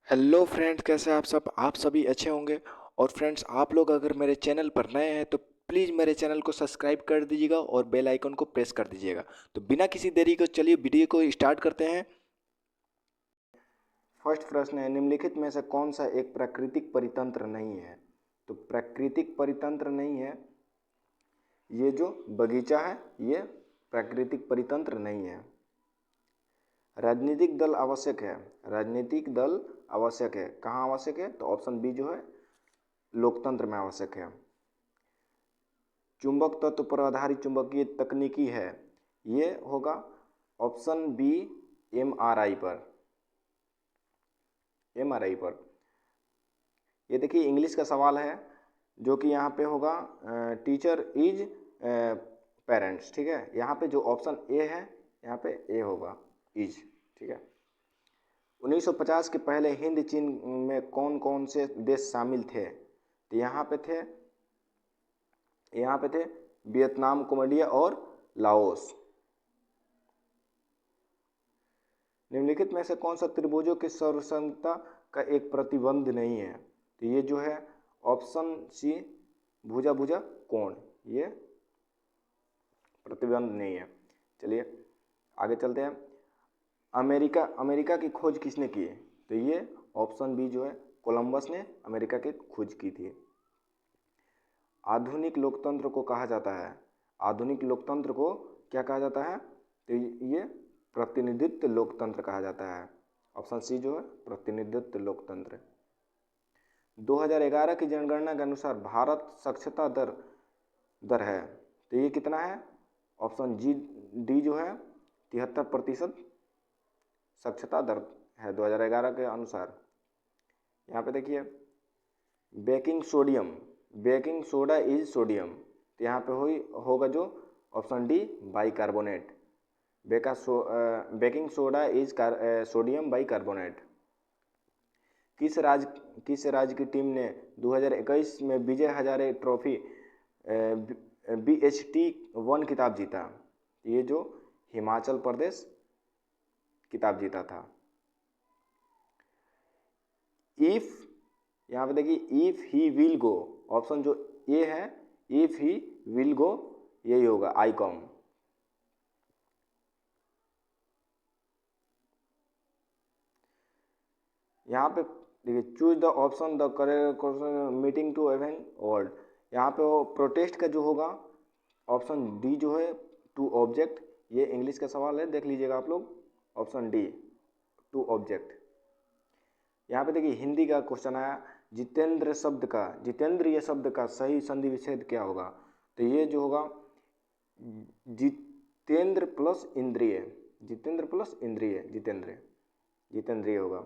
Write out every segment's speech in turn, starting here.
Hello friends, कैसे हैं आप सभी अच्छे होंगे। और फ्रेंड्स, आप लोग अगर मेरे चैनल पर नए हैं तो प्लीज़ मेरे चैनल को सब्सक्राइब कर दीजिएगा और बेल आइकन को प्रेस कर दीजिएगा। तो बिना किसी देरी को चलिए वीडियो को स्टार्ट करते हैं। फर्स्ट प्रश्न है, निम्नलिखित में से कौन सा एक प्राकृतिक परितंत्र नहीं है। तो प्राकृतिक परितंत्र नहीं है, ये जो बगीचा है ये प्राकृतिक परितंत्र नहीं है। राजनीतिक दल आवश्यक है, राजनीतिक दल आवश्यक है, कहाँ आवश्यक है? तो ऑप्शन बी जो है लोकतंत्र में आवश्यक है। चुंबक तत्व पर आधारित चुंबकीय तकनीकी है, ये होगा ऑप्शन बी एमआरआई पर। एमआरआई पर ये देखिए इंग्लिश का सवाल है जो कि यहाँ पे होगा टीचर इज पेरेंट्स। ठीक है, यहाँ पे जो ऑप्शन ए है यहाँ पे ए होगा इज। ठीक है, 1950 के पहले हिंद चीन में कौन कौन से देश शामिल थे? तो यहाँ पे थे वियतनाम, कम्बोडिया और लाओस। निम्नलिखित में से कौन सा त्रिभुजों की सर्वसंगता का एक प्रतिबंध नहीं है? तो ये जो है ऑप्शन सी भुजा भुजा कोण, ये प्रतिबंध नहीं है। चलिए आगे चलते हैं। अमेरिका की खोज किसने की? तो ये ऑप्शन बी जो है कोलंबस ने अमेरिका की खोज की थी। आधुनिक लोकतंत्र को कहा जाता है, आधुनिक लोकतंत्र को क्या कहा जाता है? तो ये प्रतिनिधित्व लोकतंत्र कहा जाता है। ऑप्शन सी जो है प्रतिनिधित्व लोकतंत्र। 2011 की जनगणना के अनुसार भारत साक्षरता दर है, तो ये कितना है? ऑप्शन डी जो है 73% साक्षरता दर है 2011 के अनुसार। यहाँ पे देखिए बेकिंग सोडा इज सोडियम, तो यहाँ पे होगा जो option D bicarbonate. Baking soda is sodium bicarbonate. किस राज्य की टीम ने 2021 में विजय हजारे ट्रॉफी BHT1 खिताब जीता? ये जो हिमाचल प्रदेश खिताब जीता था। इफ यहाँ पे देखिए if he will go, option जो ए है इफ ही विल गो यही होगा आईकॉम। यहाँ पे देखिए choose the option the correct meaning to even word, यहाँ पे वो प्रोटेस्ट का जो होगा ऑप्शन डी जो है टू ऑब्जेक्ट, ये इंग्लिश का सवाल है देख लीजिएगा आप लोग, ऑप्शन डी टू ऑब्जेक्ट। यहाँ पे देखिए हिंदी का क्वेश्चन आया जितेंद्र ये शब्द का सही संधि विच्छेद क्या होगा? तो ये जो होगा जितेंद्र प्लस इंद्रिय, जितेंद्रिय होगा।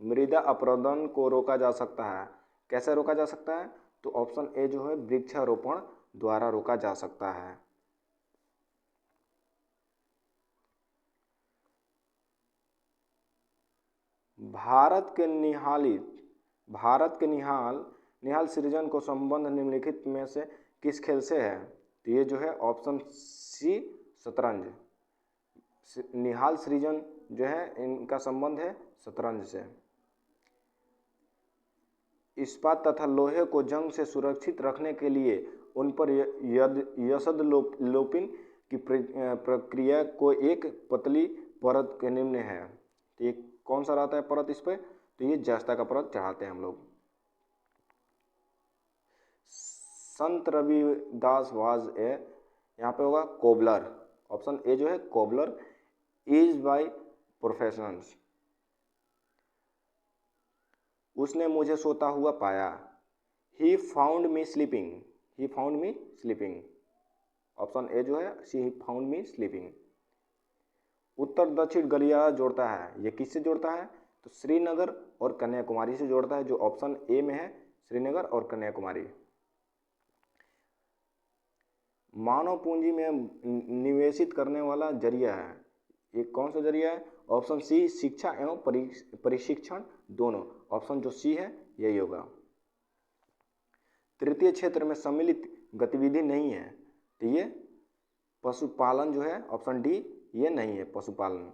मृदा अपरदन को रोका जा सकता है, कैसे रोका जा सकता है? तो ऑप्शन ए जो है वृक्षारोपण द्वारा रोका जा सकता है। भारत के निहाल सृजन को संबंध निम्नलिखित में से किस खेल से है? तो ये जो है ऑप्शन सी शतरंज। निहाल सृजन जो है इनका संबंध है शतरंज से। इस्पात तथा लोहे को जंग से सुरक्षित रखने के लिए उन पर यसद लोपिन की प्रक्रिया को एक पतली परत के निम्न है, तो ये कौन सा रहता है परत इस पर? तो ये जस्ता का परत चढ़ाते हैं हम लोग। संत रविदास वाज ए, यहाँ पे होगा कोबलर, ऑप्शन ए जो है कोबलर इज बाय प्रोफेशंस। उसने मुझे सोता हुआ पाया, he found me sleeping, option A जो है सी फाउंड मी स्लीपिंग। उत्तर दक्षिण गलियारा जोड़ता है, ये किससे जोड़ता है? तो श्रीनगर और कन्याकुमारी से जोड़ता है, जो ऑप्शन ए में है श्रीनगर और कन्याकुमारी। मानव पूंजी में निवेशित करने वाला जरिया है, ये कौन सा जरिया है? ऑप्शन सी शिक्षा एवं प्रशिक्षण दोनों, ऑप्शन जो सी है यही होगा। तृतीय क्षेत्र में सम्मिलित गतिविधि नहीं है, तो ये पशुपालन जो है ऑप्शन डी ये नहीं है पशुपालन।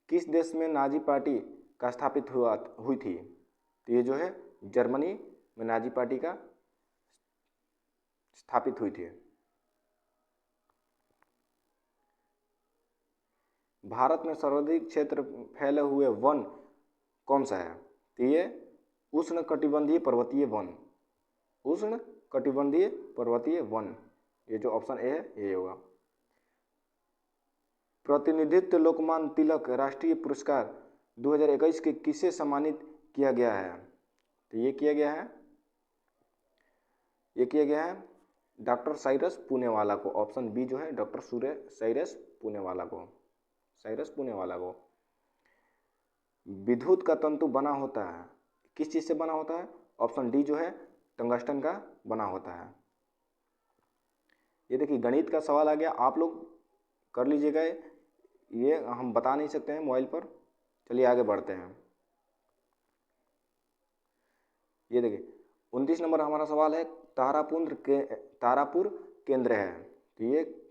किस देश में नाजी पार्टी का स्थापित हुई थी? तो ये जो है जर्मनी में नाजी पार्टी का स्थापित हुई थी। भारत में सर्वाधिक क्षेत्र फैले हुए वन कौन सा है? तो ये उष्णकटिबंधीय पर्वतीय वन, उष्णकटिबंधीय पर्वतीय वन, ये जो ऑप्शन ए है ये होगा। प्रतिनिधित्व लोकमान्य तिलक राष्ट्रीय पुरस्कार 2021 के किसे सम्मानित किया गया है? तो ये किया गया है डॉक्टर साइरस पूनेवाला को। ऑप्शन बी जो है डॉक्टर साइरस पूनेवाला को। विद्युत का तंतु बना होता है किस चीज से बना होता है? ऑप्शन डी जो है टंगस्टन का बना होता है। ये देखिए गणित का सवाल आ गया, आप लोग कर लीजिएगा, ये हम बता नहीं सकते हैं मोबाइल पर। चलिए आगे बढ़ते हैं। ये देखिए 29 नंबर हमारा सवाल है, तारापुर केंद्र है। तो ये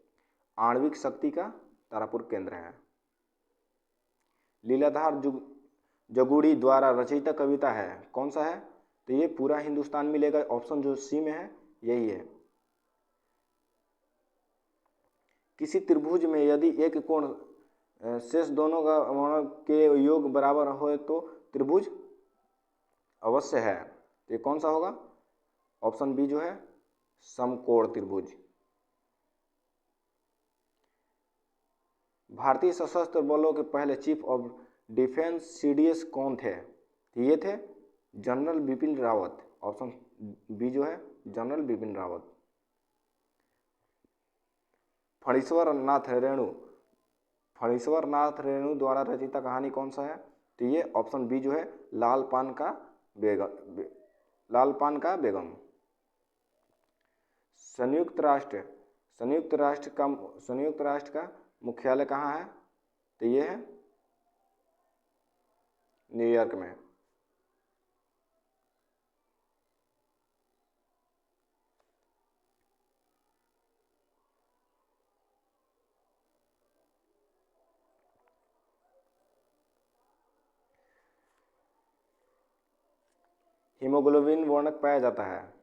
आणविक शक्ति का तारापुर केंद्र है। लीलाधार जगुड़ी द्वारा रचित कविता है कौन सा है? तो ये पूरा हिंदुस्तान मिलेगा, ऑप्शन जो सी में है यही है। किसी त्रिभुज में यदि एक कोण शेष दोनों का के योग बराबर हो तो त्रिभुज अवश्य है। तो ये कौन सा होगा? ऑप्शन बी जो है समकोण त्रिभुज। भारतीय सशस्त्र बलों के पहले चीफ ऑफ डिफेंस सीडीएस कौन थे? ये थे general Bipin Rawat. Option B जो है जनरल बिपिन रावत। फणीश्वर नाथ रेणु द्वारा रचित कहानी कौन सा है? तो ये ऑप्शन बी जो है लाल पान का बेगम। संयुक्त राष्ट्र का मुख्यालय कहाँ है? तो ये है न्यूयॉर्क में। हीमोग्लोबिन वर्णक पाया जाता है,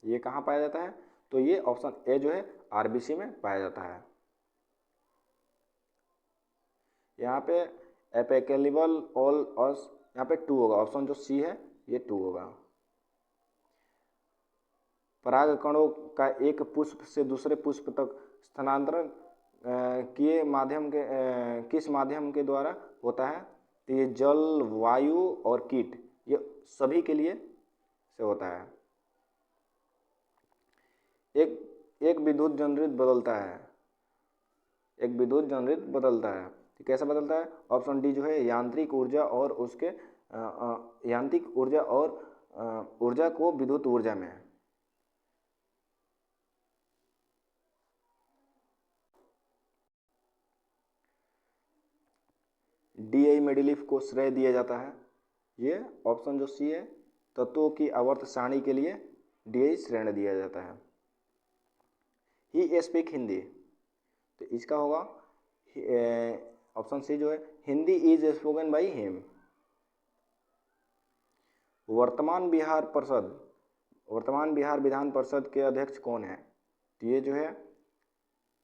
ये कहाँ पाया जाता है? तो ये ऑप्शन ए जो है आरबीसी में पाया जाता है। यहाँ पे एपेकेलिबल ऑल ऑस, यहाँ पे 2 होगा, ऑप्शन जो सी है ये 2 होगा। परागकणों का एक पुष्प से दूसरे पुष्प तक स्थानांतरण किस माध्यम के द्वारा होता है? तो ये जल, वायु और कीट, ये सभी के लिए से होता है। एक विद्युत जनरित बदलता है, तो कैसे बदलता है? ऑप्शन डी जो है यांत्रिक ऊर्जा और ऊर्जा को विद्युत ऊर्जा में। डीआई मेंडेलीफ को श्रेय दिया जाता है, ये ऑप्शन जो सी है तत्वों की आवर्त सारणी के लिए डीआई श्रेय दिया जाता है। ही स्पीक हिंदी, तो इसका होगा ऑप्शन सी जो है Hindi is spoken by him. वर्तमान बिहार विधान परिषद के अध्यक्ष कौन है? तो ये जो है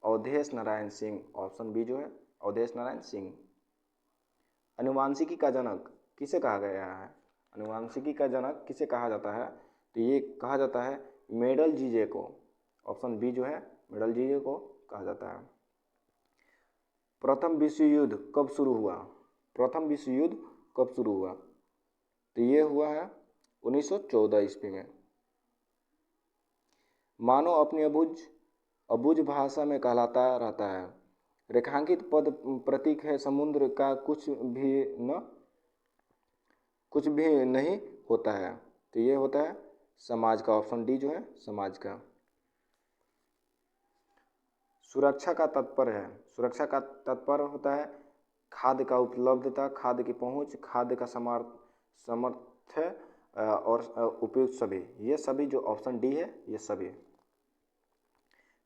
अवधेश नारायण सिंह। ऑप्शन बी जो है अवधेश नारायण सिंह। अनुवांशिकी का जनक किसे कहा गया है? अनुवांशिकी का जनक किसे कहा जाता है? तो ये कहा जाता है मेडल जीजे को। ऑप्शन बी जो है मेडल जीजे को कहा जाता है। प्रथम विश्व युद्ध कब शुरू हुआ? तो ये हुआ है 1914 ईस्वी में। मानव अपनी अबुझ भाषा में कहलाता रहता है। रेखांकित पद प्रतीक है समुद्र का कुछ भी नहीं होता है, तो ये होता है समाज का। ऑप्शन डी जो है समाज का। सुरक्षा का तात्पर्य होता है खाद्य का उपलब्धता, खाद्य की पहुंच, खाद्य का सामर्थ्य और उपयुक्त सभी, ये सभी जो ऑप्शन डी है ये सभी।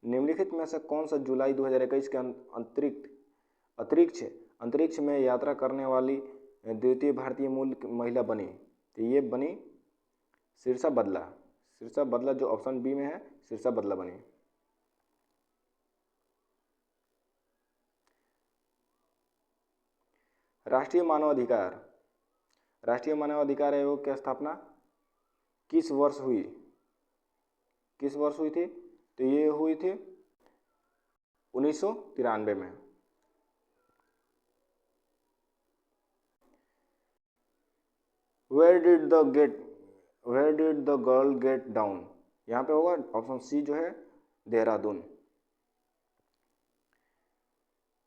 निम्नलिखित में से कौन सा जुलाई 2021 के अंतरिक्ष में यात्रा करने वाली द्वितीय भारतीय मूल महिला बनी, तो ये बनी शीर्षा बदला। शीर्षा बदला जो ऑप्शन बी में है, शीर्षा बदला बनी। राष्ट्रीय मानवाधिकार, राष्ट्रीय मानवाधिकार आयोग की स्थापना किस वर्ष हुई? किस वर्ष हुई थी? तो ये हुई थी 1993 में। Where did the girl get down? यहाँ पे होगा ऑप्शन सी जो है देहरादून।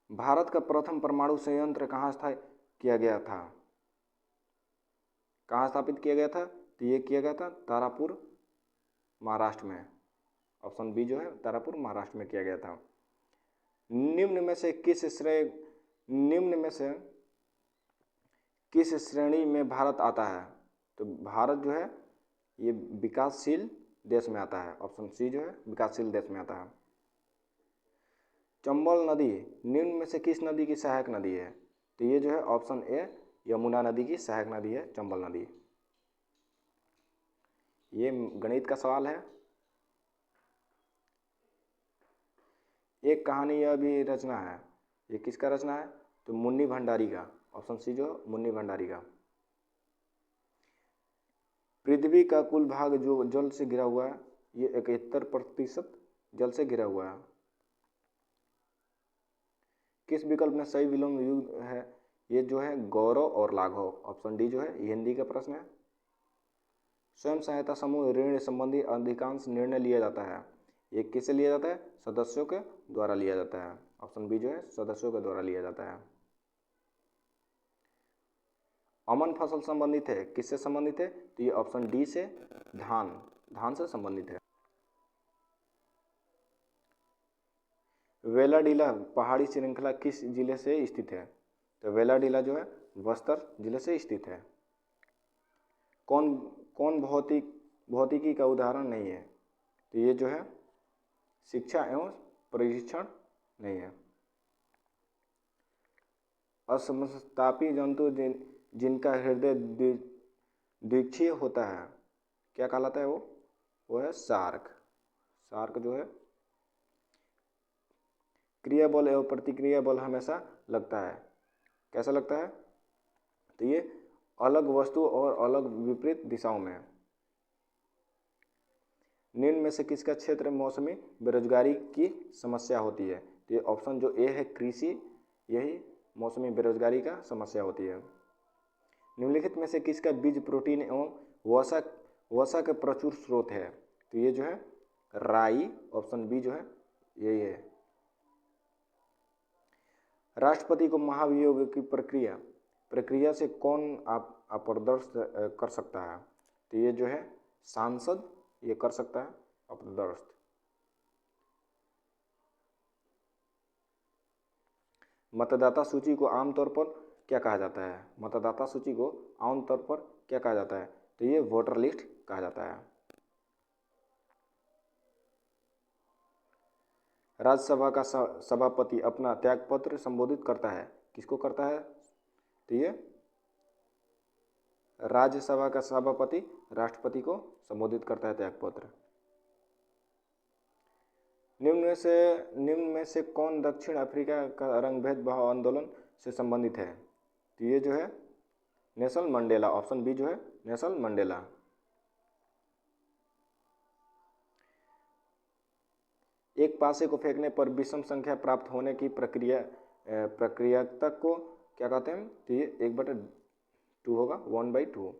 भारत का प्रथम परमाणु संयंत्र कहाँ स्थापित किया गया था? कहाँ स्थापित किया गया था? तो ये किया गया था तारापुर, महाराष्ट्र में। ऑप्शन बी जो है तारापुर, महाराष्ट्र में किया गया था। निम्न में से किस श्रेणी में भारत आता है? तो भारत जो है ये विकासशील देश में आता है। ऑप्शन सी जो है विकासशील देश में आता है। चंबल नदी निम्न में से किस नदी की सहायक नदी है? तो ये जो है ऑप्शन ए यमुना नदी की सहायक नदी है चंबल नदी। ये गणित का सवाल है। एक कहानी यह भी रचना है, ये किसका रचना है? तो मुन्नी भंडारी का। ऑप्शन सी जो मुन्नी भंडारी का। पृथ्वी का कुल भाग जो जल से घिरा हुआ है, ये 71% जल से घिरा हुआ है। किस विकल्प में सही विलोम युग है? ये जो है गौरव और लाघव। ऑप्शन डी जो है ये हिंदी का प्रश्न है। स्वयं सहायता समूह ऋण संबंधी अधिकांश निर्णय लिया जाता है, ये किससे लिया जाता है? सदस्यों के द्वारा लिया जाता है। ऑप्शन बी जो है सदस्यों के द्वारा लिया जाता है। अमन फसल संबंधित है, किससे संबंधित है? तो ये ऑप्शन डी से धान से संबंधित है। वेलाडीला पहाड़ी श्रृंखला किस जिले से स्थित है? तो वेलाडीला जो है बस्तर जिले से स्थित है। कौन भौतिकी का उदाहरण नहीं है? तो ये जो है शिक्षा एवं प्रशिक्षण नहीं है। असमस्थापी जंतु जिनका हृदय द्विक्षीय होता है, क्या कहलाता है? वो है शार्क। शार्क जो है क्रिया बल एवं प्रतिक्रिया बल हमेशा लगता है। कैसा लगता है? तो ये अलग वस्तु और अलग विपरीत दिशाओं में। निम्न में से किसका क्षेत्र मौसमी बेरोजगारी की समस्या होती है? तो ये ऑप्शन जो ए है कृषि, यही मौसमी बेरोजगारी का समस्या होती है। निम्नलिखित में से किसका बीज प्रोटीन एवं वसा के प्रचुर स्रोत है? तो ये जो है राई। ऑप्शन बी जो है यही है। राष्ट्रपति को महाभियोग की प्रक्रिया से कौन अपदस्थ कर सकता है? तो ये जो है सांसद ये कर सकता है अपदस्थ। मतदाता सूची को आमतौर पर क्या कहा जाता है? मतदाता सूची को आमतौर पर क्या कहा जाता है? तो ये वोटर लिस्ट कहा जाता है। राज्यसभा का सभापति अपना त्यागपत्र संबोधित करता है, किसको करता है? तो ये राज्यसभा का सभापति राष्ट्रपति को संबोधित करता है त्यागपत्र। निम्न में से कौन दक्षिण अफ्रीका का रंग भेदभाव आंदोलन से संबंधित है? तो ये जो है नेल्सन मंडेला। ऑप्शन बी जो है नेल्सन मंडेला। एक पासे को फेंकने पर विषम संख्या प्राप्त होने की प्रक्रिया तक को क्या कहते हैं? तो ये 1/2 होगा, 1/2।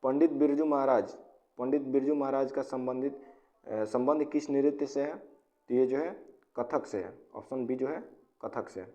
पंडित बिरजू महाराज का संबंध किस नृत्य से है? तो ये जो है कथक से है। ऑप्शन बी जो है कथक से।